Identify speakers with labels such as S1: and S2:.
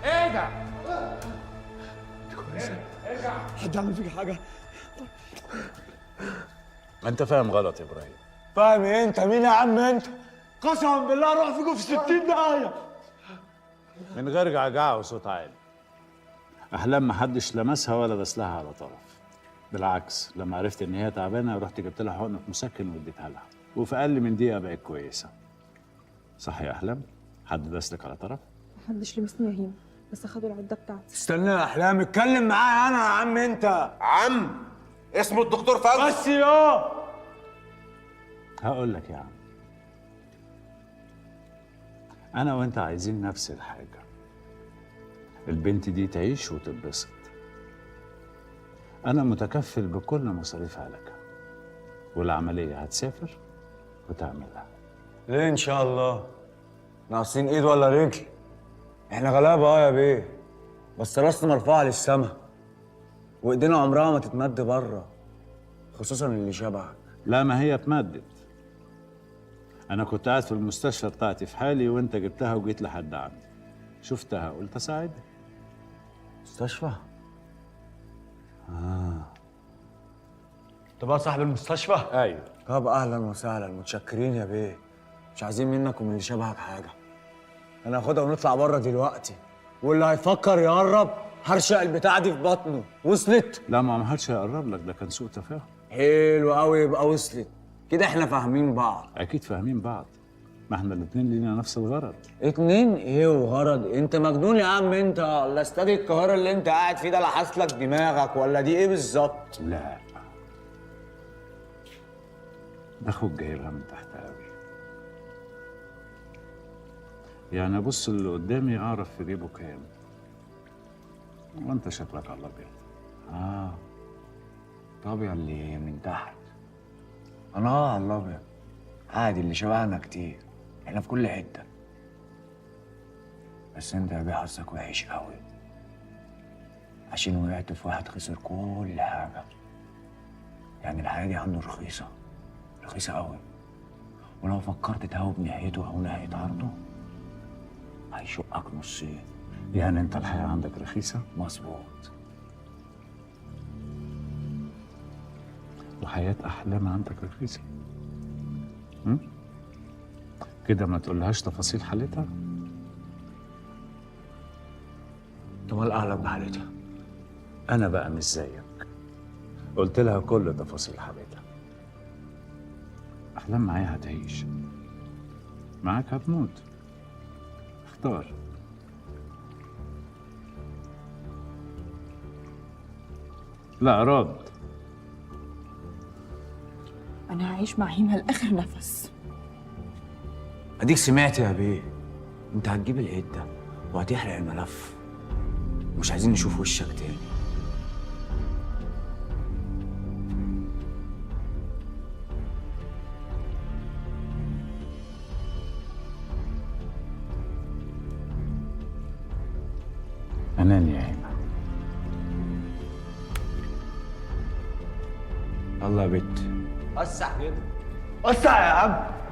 S1: ايه ده؟
S2: ارجع. حد عمل فيك حاجه؟
S3: انت فاهم غلط يا ابراهيم.
S2: فاهم ايه انت؟ مين يا عم انت؟ قسما بالله اروح فيكم في 60 داهيه.
S3: من غير جعجعه وصوت عالي. احلام ما حدش لمسها ولا دسلها على طرف. بالعكس، لما عرفت ان هي تعبانه رحت جبت لها حقنه مسكن واديتها لها، وفي اقل من دقيقه بقت كويسه. صح يا احلام؟ حد دسلك على طرف؟
S4: محدش لمسني يا هيم، بس اخدوا العده بتاعتي.
S2: استنى يا احلام، اتكلم معايا انا يا عم انت.
S1: عم اسمه الدكتور فوزي.
S2: بس يا
S3: هقول لك يا عم، انا وانت عايزين نفس الحاجه، البنت دي تعيش وتتبسط. انا متكفل بكل مصاريف علاجها، والعمليه هتسافر وتعملها.
S2: ليه ان شاء الله؟ ناقصين ايد ولا رجل؟ احنا غلابه يا بيه، بس راسنا مرفوعه للسما، وايدينا عمرها ما تتمد بره، خصوصا اللي شبهك.
S3: لا، ما هي اتمدت. انا كنت قاعد في المستشفى بتاعتي في حالي وانت جبتها وجيت لحد عندي، شفتها قلت اساعدها.
S2: مستشفى؟ انت بقى صاحب المستشفى؟
S3: ايوه.
S2: طب اهلا وسهلا، متشكرين يا بيه، مش عايزين منك ومن اللي شبهك حاجه. انا هاخدها ونطلع بره دلوقتي، واللي هيفكر يقرب هرشق البتاعه دي في بطنه. وصلت؟
S3: لا، ما حدش هيقرب لك، ده كان سوء تفاهم.
S2: حلو قوي، يبقى وصلت كده، احنا فاهمين بعض.
S3: اكيد فاهمين بعض، ما احنا الاتنين لينا نفس الغرض.
S2: اتنين ايه وغرض؟ انت مجنون يا عم انت؟ ولا استاد القاهره اللي انت قاعد فيه ده لحس لك دماغك، ولا دي ايه بالظبط؟
S3: لا، ده اخوك جايبها من تحت قوي. يعني ابص اللي قدامي اعرف في جيبه كام، وانت شكلك على الابيض.
S2: طب يا اللي من تحت، انا على الابيض عادي، اللي شبهنا كتير، احنا في كل حته. بس انت يا بيه حظك وحش قوي، عشان وقعت في واحد خسر كل حاجه. يعني الحياه دي عنده رخيصه، رخيصه قوي، ولو فكرت تهوب ناحيته او ناحيه عرضه هيشقك نصين.
S3: يعني انت الحياة عندك رخيصة؟
S2: مظبوط.
S3: وحياة أحلام عندك رخيصة؟ كده ما تقولهاش تفاصيل حالتها؟
S2: انت مال اهلك بحالتها؟
S3: أنا بقى مش زيك، قلت لها كل تفاصيل حالتها. أحلام معايا هتعيش، معاك هتموت، اختار. لا، رد.
S4: انا هعيش مع هيما لاخر نفس.
S2: اديك سمعت يا بيه، انت هتجيب العده وهتحرق الملف، مش عايزين نشوف وشك تاني.
S3: أناني يا هيما.
S2: الله يا بت.
S1: وسع كده.
S2: وسع يا عم.